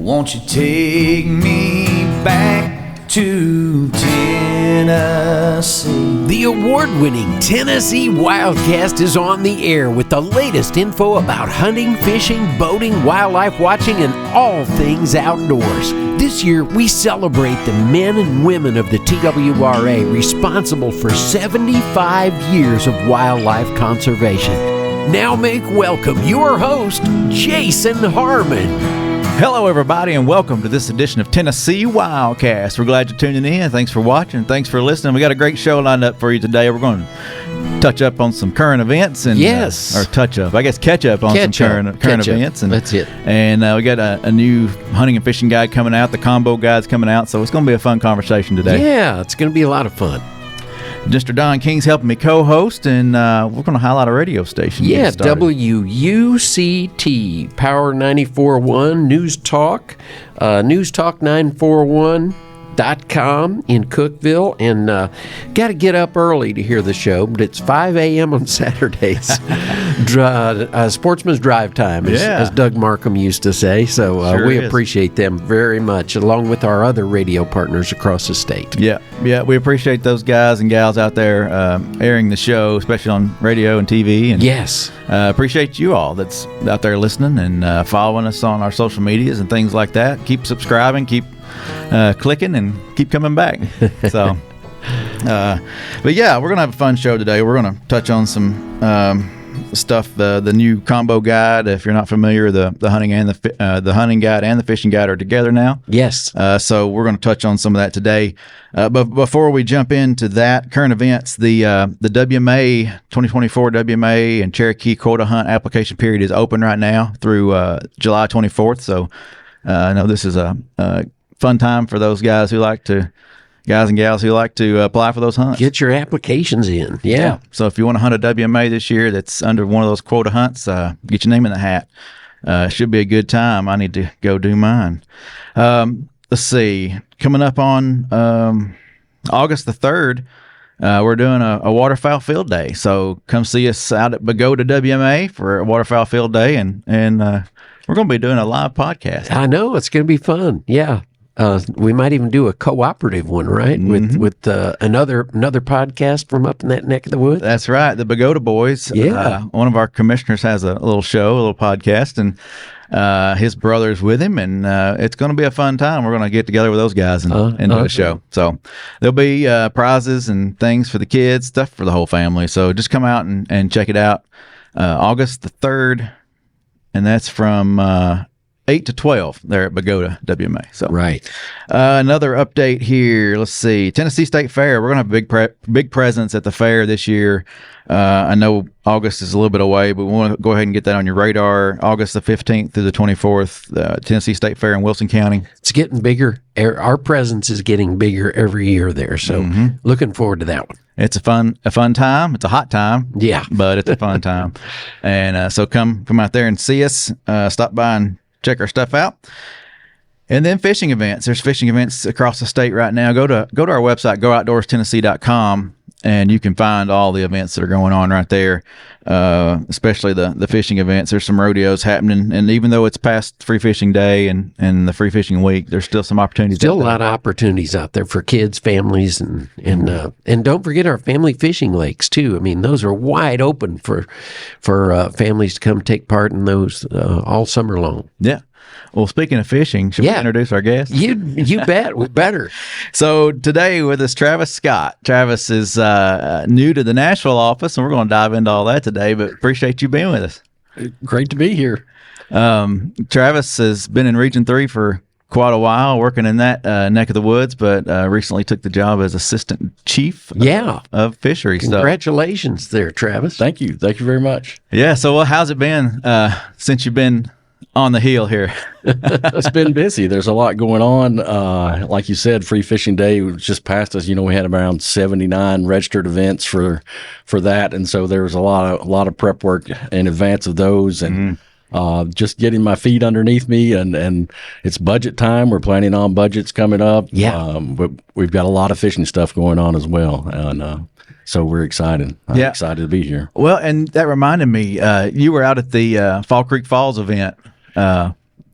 Won't you take me back to Tennessee? The award-winning Tennessee WildCast is on the air with the latest info about hunting, fishing, boating, wildlife watching, and all things outdoors. This year, we celebrate the men and women of the TWRA responsible for 75 years of wildlife conservation. Now make welcome your host, Jason Harmon. Hello, everybody, and welcome to this edition of Tennessee WildCast. We're glad you're tuning in. Thanks for watching. Thanks for listening. We got a great show lined up for you today. We're going to touch up on some current events and catch up on some current events. And that's it. And we got a new hunting and fishing guide coming out. The combo guide's coming out, so it's going to be a fun conversation today. Yeah, it's going to be a lot of fun. Mr. Don King's helping me co-host, and we're going to highlight a radio station. Yeah, WUCT, Power 94.1, News Talk, News Talk 941.com in Cookeville. And got to get up early to hear the show, but it's 5 a.m. on Saturdays. Sportsman's drive time, as Doug Markham used to say. So we appreciate them very much, along with our other radio partners across the state. Yeah, we appreciate those guys and gals out there airing the show, especially on radio and TV. And appreciate you all that's out there listening and following us on our social medias and things like that. Keep subscribing, keep clicking, and keep coming back. So, but yeah, we're gonna have a fun show today. We're gonna touch on some stuff. The new combo guide. If you're not familiar, the hunting and the hunting guide and the fishing guide are together now. Yes. So we're going to touch on some of that today. But before we jump into that, current events, the WMA 2024 WMA and Cherokee quota hunt application period is open right now through July 24th. So I know this is a fun time for those guys and gals who like to apply for those hunts. Get your applications in. Yeah. So if you want to hunt a WMA this year that's under one of those quota hunts, get your name in the hat. Should be a good time. I need to go do mine. Let's see. Coming up on August the 3rd, we're doing a waterfowl field day. So come see us out at Pagoda WMA for a waterfowl field day, and we're going to be doing a live podcast. I know. It's going to be fun. Yeah. We might even do a cooperative one, right? Mm-hmm. With another podcast from up in that neck of the woods. That's right, the Pagoda Boys. Yeah, one of our commissioners has a little show, a little podcast, and his brother's with him, and it's going to be a fun time. We're going to get together with those guys and do a show. So there'll be prizes and things for the kids, stuff for the whole family. So just come out and check it out. August the 3rd, and that's from 8 to 12 there at Pagoda WMA. So right. Another update here. Let's see. Tennessee State Fair. We're going to have a big presence at the fair this year. I know August is a little bit away, but we want to go ahead and get that on your radar. August the 15th through the 24th, Tennessee State Fair in Wilson County. It's getting bigger. Our presence is getting bigger every year there. So looking forward to that one. It's a fun time. It's a hot time. Yeah. But it's a fun time. And so come out there and see us. Stop by and check our stuff out. And then fishing events. There's fishing events across the state right now. Go to our website, gooutdoorstennessee.com, and you can find all the events that are going on right there, especially the fishing events. There's some rodeos happening, and even though it's past Free Fishing Day and the Free Fishing Week, there's still some opportunities. Still a lot of opportunities out there for kids, families, and don't forget our family fishing lakes too. I mean, those are wide open for families to come take part in those all summer long. Yeah. Well, speaking of fishing, should we introduce our guest? You bet. We better. So today with us, Travis Scott. Travis is new to the Nashville office, and we're going to dive into all that today, but appreciate you being with us. Great to be here. Travis has been in Region 3 for quite a while, working in that neck of the woods, but recently took the job as Assistant Chief of Fisheries. Congratulations there, Travis. Thank you. Thank you very much. Yeah, so how's it been since you've been on the heel here? It's been busy. There's a lot going on. Like you said, Free Fishing Day was just passed us. We had around 79 registered events for that, and so there was a lot of prep work in advance of those, and just getting my feet underneath me. And it's budget time. We're planning on budgets coming up. Yeah, but we've got a lot of fishing stuff going on as well, and so we're excited. I'm excited to be here. Well, and that reminded me, you were out at the Fall Creek Falls event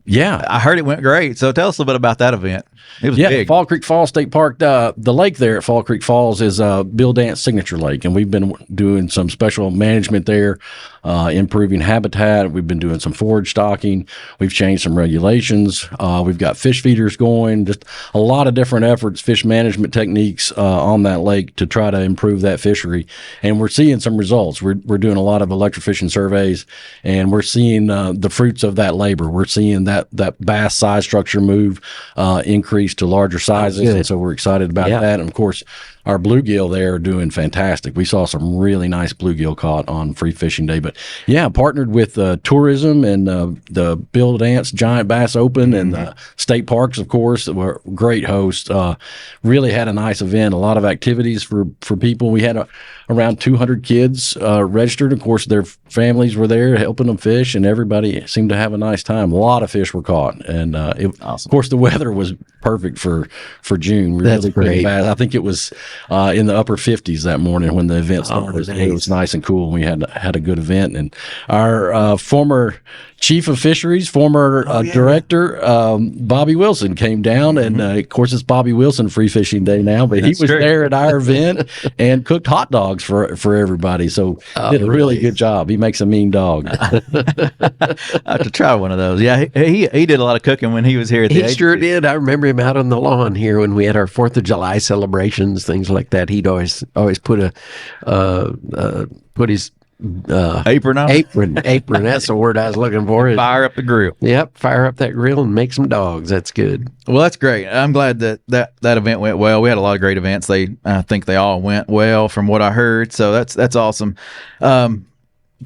Yeah. I heard it went great. So tell us a little bit about that event. It was big. Fall Creek Falls State Park. The lake there at Fall Creek Falls is Bill Dance Signature Lake, and we've been doing some special management there, improving habitat. We've been doing some forage stocking. We've changed some regulations. We've got fish feeders going. Just a lot of different efforts, fish management techniques on that lake to try to improve that fishery. And we're seeing some results. We're doing a lot of electrofishing surveys, and we're seeing the fruits of that labor. We're seeing that bass size structure move increase to larger sizes, and so we're excited about that. And of course, our bluegill there are doing fantastic. We saw some really nice bluegill caught on Free Fishing Day. But partnered with tourism and the Bill Dance Giant Bass Open and the state parks, of course, were great hosts. Really had a nice event, a lot of activities for people. We had around 200 kids registered. Of course, their families were there helping them fish, and everybody seemed to have a nice time. A lot of fish were caught, and of course, the weather was perfect for June. That's great. I think it was in the upper 50s that morning when the event started. Nice. It was nice and cool. We had a good event, and our former Chief of Fisheries, former director, Bobby Wilson, came down, and of course it's Bobby Wilson Free Fishing Day now, but he was there at our event and cooked hot dogs for everybody. So did a really good job. He makes a mean dog. I have to try one of those. Yeah, he did a lot of cooking when he was here at the He agency. sure did. I remember him out on the lawn here when we had our 4th of July celebrations, things like that. He'd always put his apron on. Apron. That's the word I was looking for. Fire up the grill. Yep, fire up that grill and make some dogs. That's good. Well, that's great. I'm glad that event went well. We had a lot of great events. I think they all went well from what I heard. So that's awesome.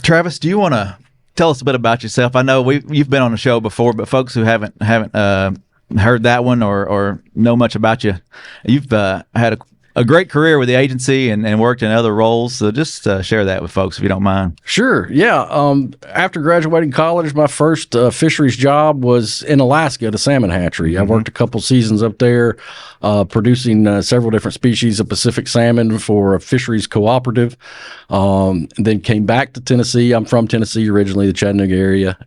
Travis, do you want to tell us a bit about yourself? I know you've been on the show before, but folks who haven't heard that one or know much about you, you've had a great career with the agency and worked in other roles. So just share that with folks if you don't mind. Sure. Yeah. After graduating college, my first fisheries job was in Alaska at a salmon hatchery. I worked a couple seasons up there, producing several different species of Pacific salmon for a fisheries cooperative. Then came back to Tennessee. I'm from Tennessee originally, the Chattanooga area,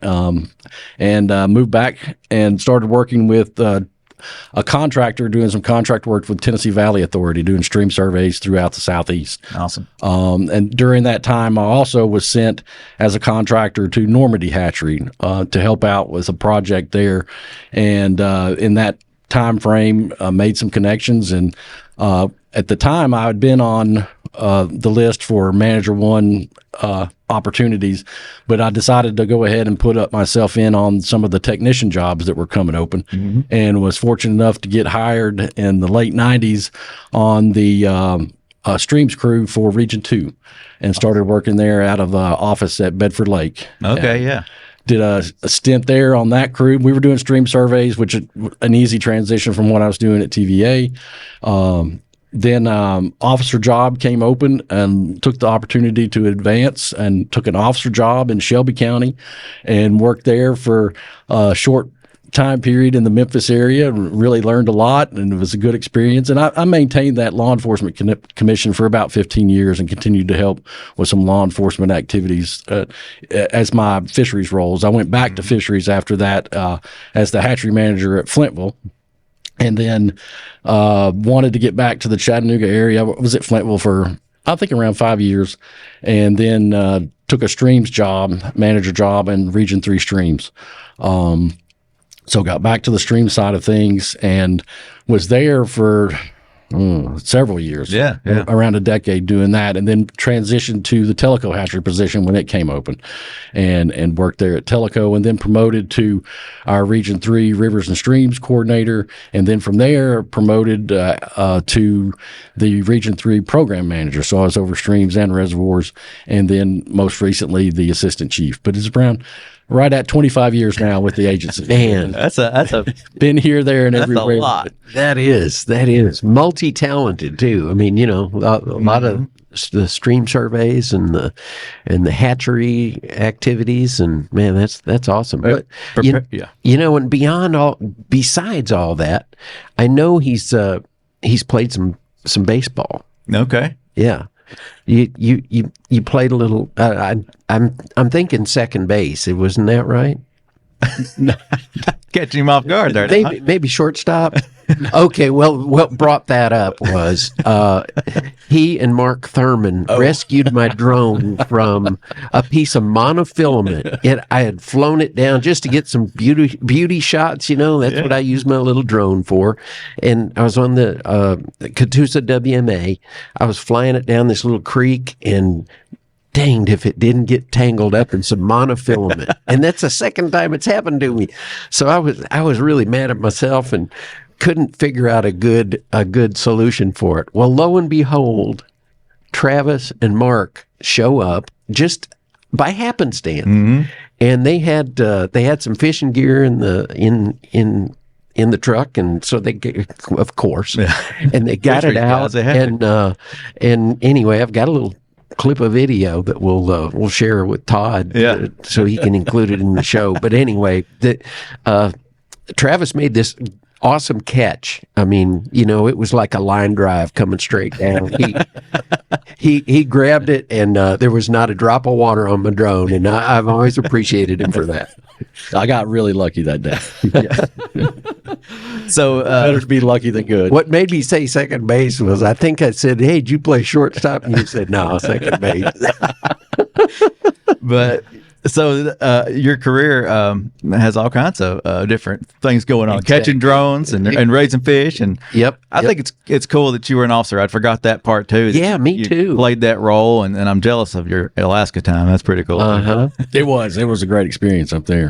and moved back and started working with a contractor doing some contract work with Tennessee Valley Authority, doing stream surveys throughout the Southeast. Awesome. And during that time, I also was sent as a contractor to Normandy Hatchery to help out with a project there. And in that time frame, made some connections. And at the time, I had been on the list for Manager 1 opportunities, but I decided to go ahead and put up myself in on some of the technician jobs that were coming open, and was fortunate enough to get hired in the late 90s on the streams crew for Region 2 and started working there out of office at Bedford Lake. Okay, yeah. Did a stint there on that crew. We were doing stream surveys, which is an easy transition from what I was doing at TVA. Then officer job came open and took the opportunity to advance and took an officer job in Shelby County and worked there for a short time period in the Memphis area. Really learned a lot, and it was a good experience. And I maintained that law enforcement commission for about 15 years and continued to help with some law enforcement activities as my fisheries roles. I went back to fisheries after that as the hatchery manager at Flintville. And then wanted to get back to the Chattanooga area. I was at Flintville for, I think, around 5 years. And then took a streams job, manager job in Region 3 streams. So got back to the stream side of things and was there for several years. Yeah. Around a decade doing that, and then transitioned to the Teleco hatchery position when it came open and worked there at Teleco, and then promoted to our Region 3 Rivers and Streams coordinator, and then from there promoted to the Region 3 program manager. So I was over streams and reservoirs, and then most recently the assistant chief. But it's around right at 25 years now with the agency. Man, That's a been here, there, and everywhere. a lot. that is multi-talented too. I mean, a lot of the stream surveys and the hatchery activities, and man, that's awesome. But and besides all that, I know he's played some baseball. Okay. Yeah. You played a little. I'm thinking second base. Wasn't that right? Catching him off guard there. Maybe shortstop. Okay, well, what brought that up was he and Mark Thurman rescued my drone from a piece of monofilament. I had flown it down just to get some beauty shots. That's what I use my little drone for. And I was on the Catoosa WMA. I was flying it down this little creek, and danged if it didn't get tangled up in some monofilament. And that's the second time it's happened to me. So I was really mad at myself and couldn't figure out a good solution for it. Well, lo and behold, Travis and Mark show up just by happenstance, and they had some fishing gear in the truck, and so they, of course, and they got it out. And anyway, I've got a little clip of video that we'll share with Todd, so he can include it in the show. But anyway, Travis made this awesome catch. I mean, it was like a line drive coming straight down. He grabbed it, and there was not a drop of water on my drone, and I've always appreciated him for that. I got really lucky that day. So better to be lucky than good. What made me say second base was, I think I said, "Hey, did you play shortstop?" And you said, "No, second base." But so your career has all kinds of different things going on, catching drones and raising fish. And I think it's cool that you were an officer. I forgot that part too. Yeah, me too. Played that role, and I'm jealous of your Alaska time. That's pretty cool. It was a great experience up there,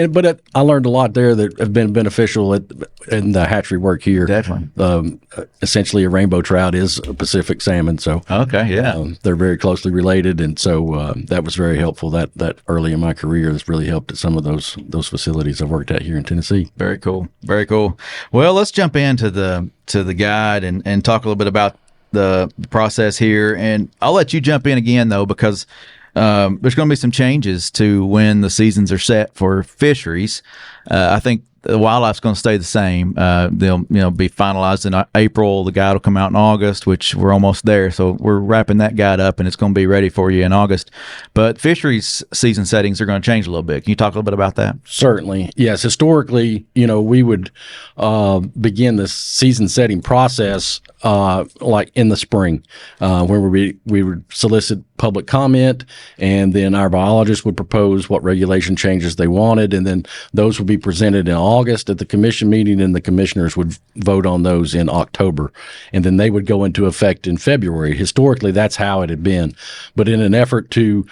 but I learned a lot there that have been beneficial in the hatchery work here. Definitely. Essentially, a rainbow trout is a Pacific salmon, so they're very closely related, and so that was very helpful. That early in my career, has really helped at some of those facilities I've worked at here in Tennessee. Very cool. Very cool. Well, let's jump into the guide and talk a little bit about the process here. And I'll let you jump in again, though, because there's going to be some changes to when the seasons are set for fisheries. I think the wildlife's going to stay the same. They'll be finalized in April. The guide will come out in August, which we're almost there. So we're wrapping that guide up, and it's going to be ready for you in August. But fisheries season settings are going to change a little bit. Can you talk a little bit about that? Certainly. Yes. Historically, we would begin the season setting process like in the spring, where we would solicit public comment, and then our biologists would propose what regulation changes they wanted, and then those would be presented in August at the commission meeting, and the commissioners would vote on those in October, and then they would go into effect in February. Historically, that's how it had been. But in an effort to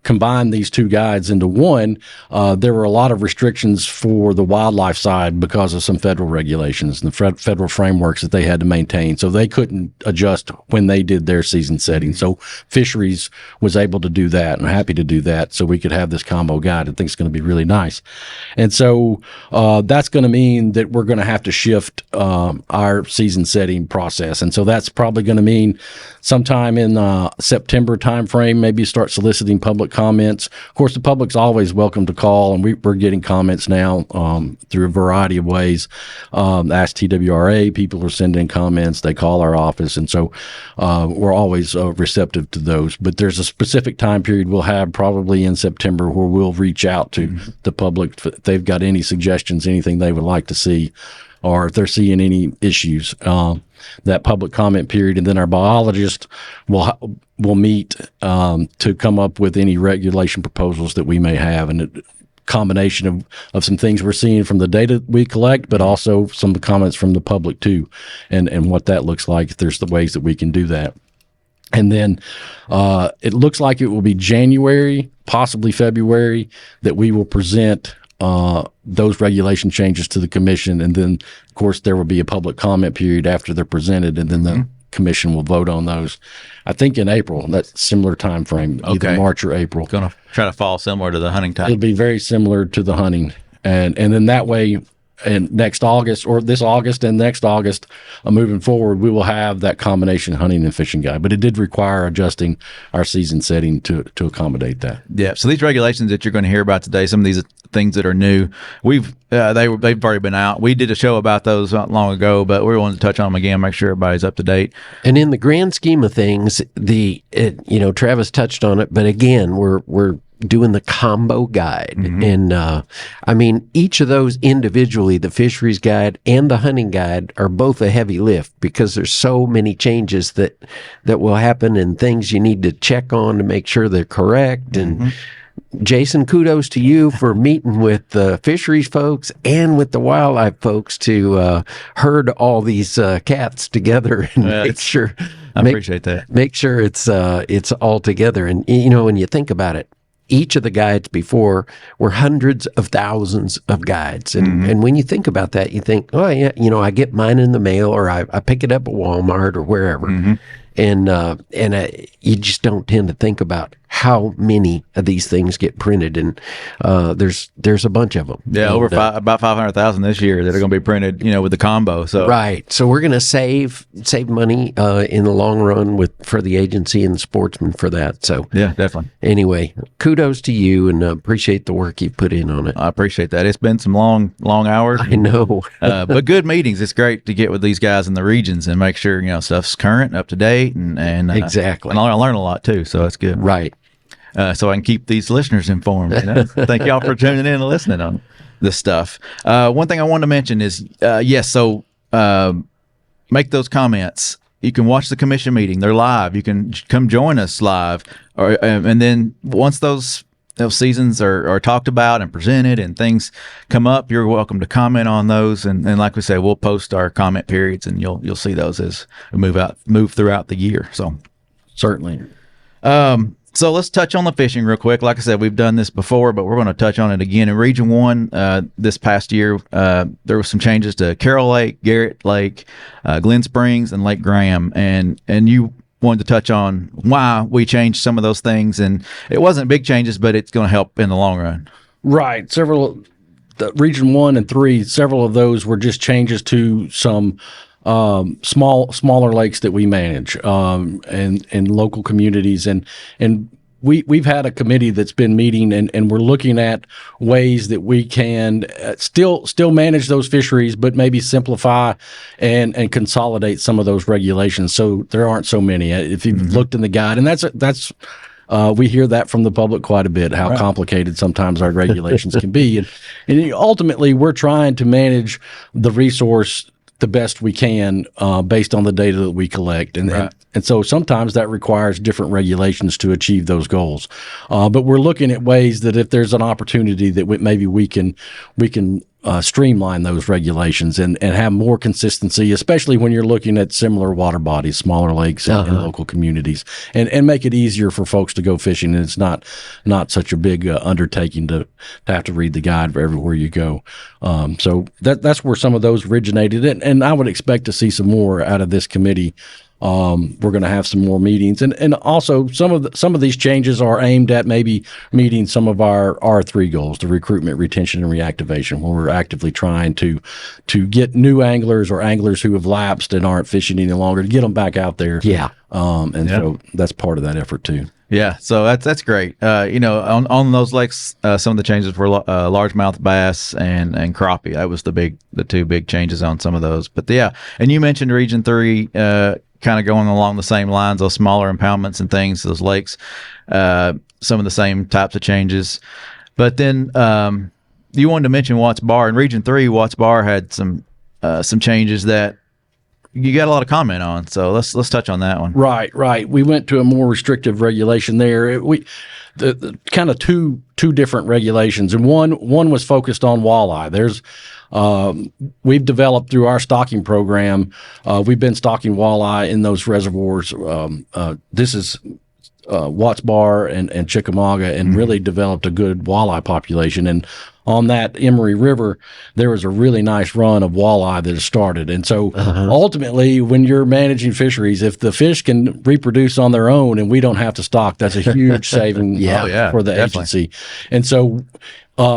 combine these two guides into one, there were a lot of restrictions for the wildlife side because of some federal regulations and the federal frameworks that they had to maintain. So they couldn't adjust when they did their season setting. So fisheries was able to do that, and happy to do that, so we could have this combo guide. I think it's going to be really nice. And so that's going to mean that we're going to have to shift our season setting process. And so that's probably going to mean sometime in September timeframe, maybe start soliciting public comments. Of course, the public's always welcome to call, and we're getting comments now through a variety of ways. Ask TWRA, people are sending comments. They call our office, and so we're always receptive to those. But there's a specific time period we'll have probably in September where we'll reach out to the public if they've got any suggestions, anything they would like to see, or if they're seeing any issues. That public comment period, and then our biologist will meet to come up with any regulation proposals that we may have, and a combination of some things we're seeing from the data we collect, but also some comments from the public too, and what that looks like, if there's the ways that we can do that. And then it looks like it will be January, possibly February, that we will present those regulation changes to the commission, and then of course there will be a public comment period after they're presented, and then the commission will vote on those. I think in April, that's similar time frame, either March or April. Going to try to fall similar to the hunting time. It'll be very similar to the hunting, and then that way, and next August, or this August and next August, moving forward, we will have that combination hunting and fishing guide. But it did require adjusting our season setting to accommodate that. Yeah. So these regulations that you're going to hear about today, some of these things that are new, they've already been out. We did a show about those not long ago, but we wanted to touch on them again, make sure everybody's up to date. And in the grand scheme of things, Travis touched on it, but again, we're doing the combo guide. And I mean, each of those individually, the fisheries guide and the hunting guide, are both a heavy lift because there's so many changes that will happen and things you need to check on to make sure they're correct. And Jason, kudos to you for meeting with the fisheries folks and with the wildlife folks to herd all these cats together and make sure. I appreciate that. Make sure it's all together. And you know, when you think about it, each of the guides before were hundreds of thousands of guides. And when you think about that, you think, oh, yeah, you know, I get mine in the mail or I pick it up at Walmart or wherever. And you just don't tend to think about how many of these things get printed, and there's a bunch of them. Yeah, and, about 500,000 this year that are going to be printed, you know, with the combo. So right, so we're going to save money in the long run for the agency and the sportsmen for that. So yeah, definitely. Anyway, kudos to you, and appreciate the work you put in on it. I appreciate that. It's been some long hours. I know, but good meetings. It's great to get with these guys in the regions and make sure, you know, stuff's current, up to date, and exactly. And I learn a lot too, so that's good. Right. So I can keep these listeners informed. You know? Thank y'all for tuning in and listening on this stuff. One thing I wanted to mention is, make those comments. You can watch the commission meeting. They're live. You can come join us live. And then once those seasons are talked about and presented and things come up, you're welcome to comment on those. And like we say, we'll post our comment periods, and you'll see those as we move throughout the year. So certainly. So let's touch on the fishing real quick. Like I said, we've done this before, but we're going to touch on it again. In Region 1, this past year, there were some changes to Carroll Lake, Garrett Lake, Glen Springs, and Lake Graham. And you wanted to touch on why we changed some of those things. And it wasn't big changes, but it's going to help in the long run. Right. Region 1 and 3, several of those were just changes to some smaller lakes that we manage, and local communities. And we've had a committee that's been meeting, and we're looking at ways that we can still manage those fisheries, but maybe simplify and consolidate some of those regulations so there aren't so many. If you've looked in the guide, and that's we hear that from the public quite a bit, how complicated sometimes our regulations can be. And ultimately, we're trying to manage the resource the best we can based on the data that we collect. And so sometimes that requires different regulations to achieve those goals. But we're looking at ways that if there's an opportunity that maybe we can streamline those regulations and have more consistency, especially when you're looking at similar water bodies, smaller lakes and local communities, and make it easier for folks to go fishing. And it's not such a big undertaking to have to read the guide for everywhere you go. So that's where some of those originated. And I would expect to see some more out of this committee. We're going to have some more meetings, and also some of these changes are aimed at maybe meeting some of our R3 goals, the recruitment, retention, and reactivation, where we're actively trying to get new anglers or anglers who have lapsed and aren't fishing any longer, to get them back out there. So that's part of that effort too. Yeah, so that's great. On those lakes, some of the changes were largemouth bass and crappie. That was the two big changes on some of those. But yeah, and you mentioned Region 3, kind of going along the same lines, those smaller impoundments and things, those lakes, some of the same types of changes. But then you wanted to mention Watts Bar. In Region 3, Watts Bar had some changes that you got a lot of comment on, so let's touch on that one. Right. We went to a more restrictive regulation there. The kind of two different regulations, and one was focused on walleye. We've developed through our stocking program. We've been stocking walleye in those reservoirs. This is Watts Bar and Chickamauga, and really developed a good walleye population. And on that Emory River, there was a really nice run of walleye that has started. And so ultimately, when you're managing fisheries, if the fish can reproduce on their own and we don't have to stock, that's a huge saving for the agency. And so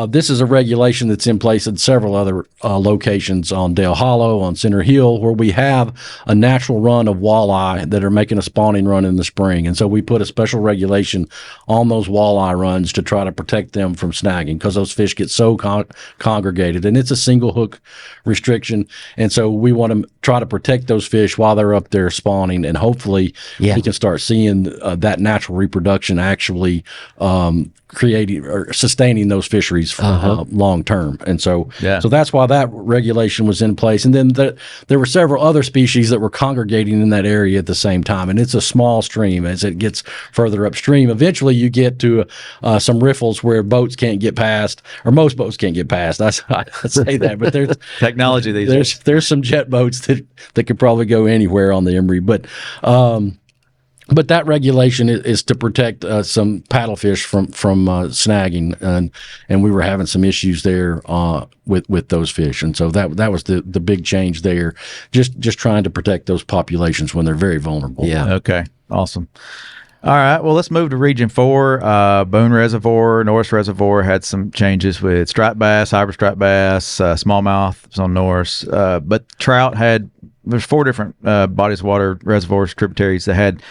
this is a regulation that's in place at several other locations on Dale Hollow, on Center Hill, where we have a natural run of walleye that are making a spawning run in the spring. And so we put a special regulation on those walleye runs to try to protect them from snagging, because those fish get so congregated, and it's a single hook restriction. And so we want to try to protect those fish while they're up there spawning, and hopefully we can start seeing that natural reproduction actually creating or sustaining those fisheries for long term. And so that's why that regulation was in place. And then there were several other species that were congregating in that area at the same time. And it's a small stream. As it gets further upstream, eventually you get to some riffles where boats can't get past, or most boats can't get past. I say that, but there's technology these days. There's some jet boats that could probably go anywhere on the Emery, but that regulation is to protect some paddlefish from snagging, and we were having some issues there with those fish, and so that was the big change there. Just trying to protect those populations when they're very vulnerable. Yeah. Okay. Awesome. All right. Well, let's move to Region 4. Boone Reservoir, Norris Reservoir had some changes with striped bass, hybrid striped bass, smallmouth was on Norris, but trout there's 4 different bodies of water, reservoirs, tributaries that had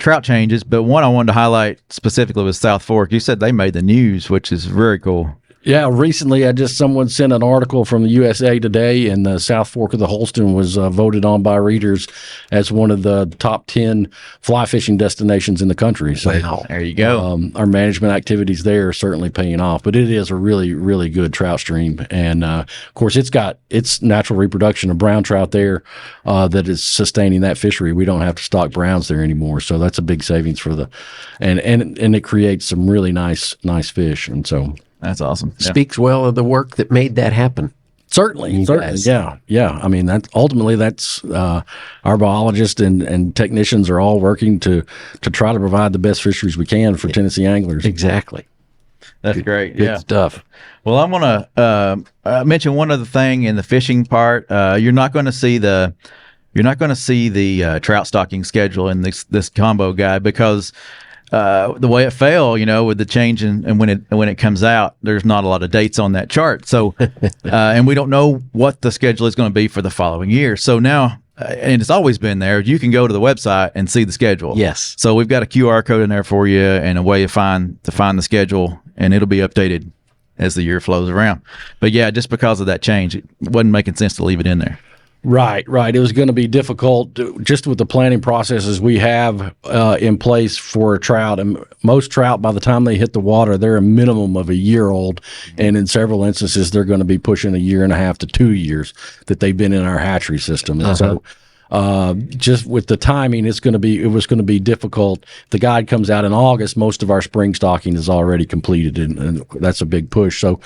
trout changes, but one I wanted to highlight specifically was South Fork. You said they made the news, which is very cool. Yeah, recently someone sent an article from the USA Today, and the South Fork of the Holston was voted on by readers as one of the top 10 fly fishing destinations in the country. So wow, there you go. Our management activities there are certainly paying off, but it is a really, really good trout stream. And of course, it's got its natural reproduction of brown trout there that is sustaining that fishery. We don't have to stock browns there anymore, so that's a big savings for and it creates some really nice fish. And so that's awesome. Speaks well of the work that made that happen. Certainly. Yeah. I mean, that's our biologists and technicians are all working to try to provide the best fisheries we can for Tennessee anglers. Exactly. That's great. Good stuff. Well, I'm going to mention one other thing in the fishing part. You're not going to see the trout stocking schedule in this combo guide because the way it fell, with the change and when it comes out, there's not a lot of dates on that chart. So, and we don't know what the schedule is going to be for the following year. So now, and it's always been there, you can go to the website and see the schedule. Yes. So we've got a QR code in there for you and a way to find the schedule, and it'll be updated as the year flows around. But yeah, just because of that change, it wasn't making sense to leave it in there. Right. It was going to be difficult just with the planning processes we have in place for trout. And most trout, by the time they hit the water, they're a minimum of a year old. And in several instances, they're going to be pushing 1.5 to 2 years that they've been in our hatchery system. And so just with the timing, it was going to be difficult. The guide comes out in August. Most of our spring stocking is already completed, and that's a big push. So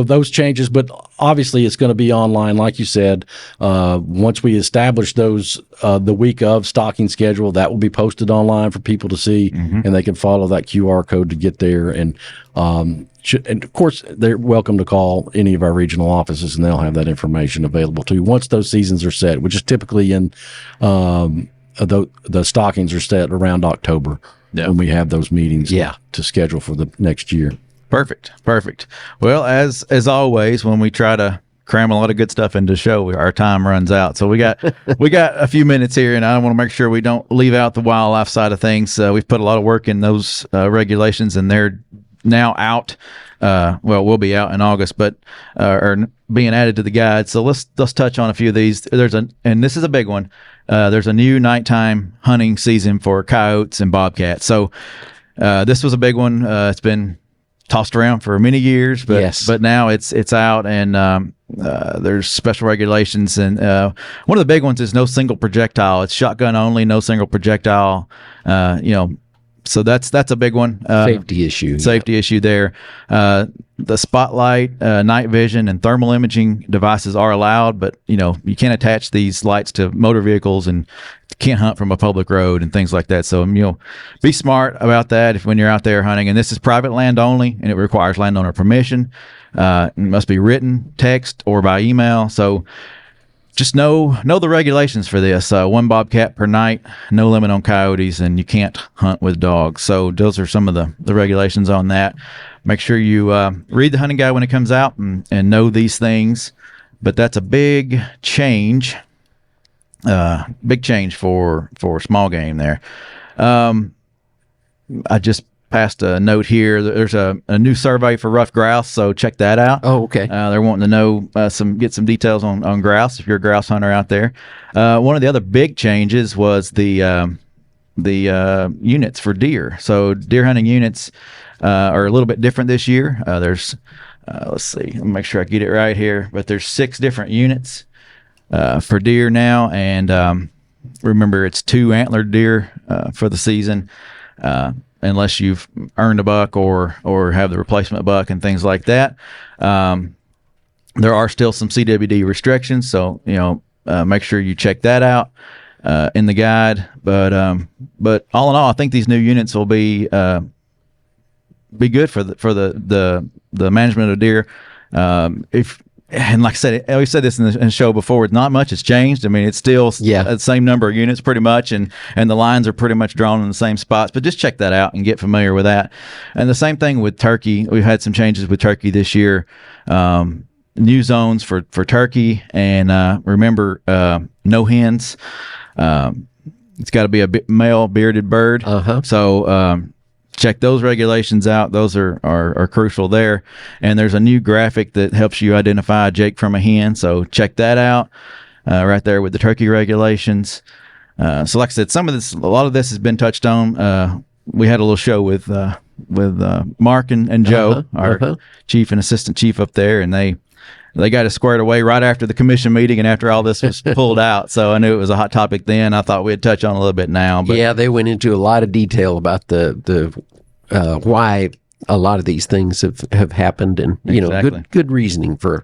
those changes, but obviously it's going to be online, like you said. Once we establish those, the week of stocking schedule, that will be posted online for people to see, and they can follow that QR code to get there. And of course, they're welcome to call any of our regional offices, and they'll have that information available to you once those seasons are set, which is typically in the stockings are set around October when we have those meetings to schedule for the next year. Perfect. Well, as always, when we try to cram a lot of good stuff into the show, our time runs out. So we got a few minutes here, and I want to make sure we don't leave out the wildlife side of things. We've put a lot of work in those regulations, and they're now out. We'll be out in August, but are being added to the guide. So let's touch on a few of these. And this is a big one. There's a new nighttime hunting season for coyotes and bobcats. So this was a big one. It's been tossed around for many years, but now it's out, and there's special regulations. And one of the big ones is no single projectile. It's shotgun only, no single projectile. So that's a big one. Safety issue there. The spotlight, night vision, and thermal imaging devices are allowed, but you can't attach these lights to motor vehicles and can't hunt from a public road and things like that. So be smart about that when you're out there hunting. And this is private land only, and it requires landowner permission. It must be written, text, or by email. So just know the regulations for this. 1 bobcat per night, no limit on coyotes, and you can't hunt with dogs. So those are some of the regulations on that. Make sure you read the hunting guide when it comes out and know these things. But that's a big change. Big change for small game there. I just passed a note here. There's a new survey for rough grouse, so check that out. Oh, okay. They're wanting to know get some details on grouse if you're a grouse hunter out there. One of the other big changes was the units for deer. So deer hunting units are a little bit different this year. There's let's see, let me make sure I get it right here, but there's 6 different units for deer now, and remember, it's 2 antlered deer for the season, unless you've earned a buck or have the replacement buck and things like that. There are still some CWD restrictions, so make sure you check that out in the guide. But all in all, I think these new units will be good for the management of deer. And like I said, we said this in the show before, not much has changed. I mean, it's still the same number of units pretty much, and the lines are pretty much drawn in the same spots. But just check that out and get familiar with that. And the same thing with turkey. We've had some changes with turkey this year. New zones for turkey, and remember, no hens. It's got to be a male bearded bird. So check those regulations out. Those are crucial there. And there's a new graphic that helps you identify a Jake from a hen. So check that out right there with the turkey regulations. So like I said, a lot of this has been touched on. We had a little show with Mark and Joe, our chief and assistant chief up there, and they got it squared away right after the commission meeting and after all this was pulled out. So I knew it was a hot topic then. I thought we'd touch on a little bit now. But yeah, they went into a lot of detail about the why a lot of these things have happened, and good reasoning for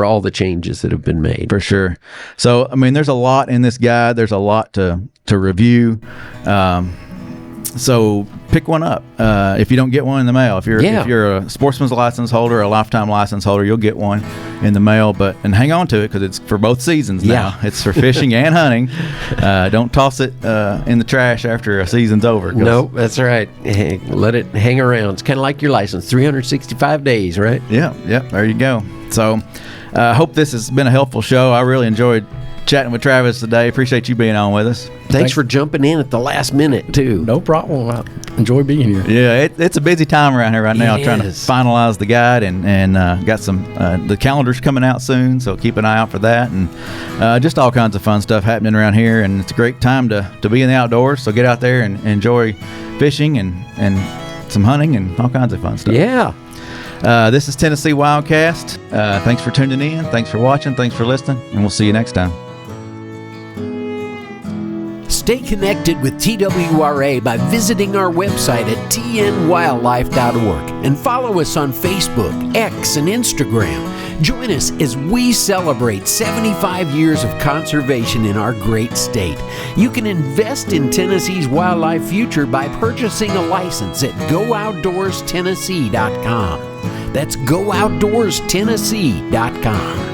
all the changes that have been made. For sure. So I mean, there's a lot in this guide. There's a lot to review. So pick one up if you don't get one in the mail. If you're a sportsman's license holder, a lifetime license holder, you'll get one in the mail. And hang on to it, because it's for both seasons now. It's for fishing and hunting. Don't toss it in the trash after a season's over. No, that's right. Let it hang around. It's kind of like your license, 365 days, right? Yeah. There you go. So I hope this has been a helpful show. I really enjoyed chatting with Travis today. Appreciate you being on with us. Thanks for jumping in at the last minute too. No problem. I enjoy being here. Yeah, it's a busy time around here right now, trying to finalize the guide, and got some the calendar's coming out soon, so keep an eye out for that, and just all kinds of fun stuff happening around here. And it's a great time to be in the outdoors, so get out there and enjoy fishing and some hunting and all kinds of fun stuff. This is Tennessee WildCast. Thanks for tuning in. Thanks for watching. Thanks for listening, and we'll see you next time. Stay connected with TWRA by visiting our website at tnwildlife.org and follow us on Facebook, X, and Instagram. Join us as we celebrate 75 years of conservation in our great state. You can invest in Tennessee's wildlife future by purchasing a license at GoOutdoorsTennessee.com. That's GoOutdoorsTennessee.com.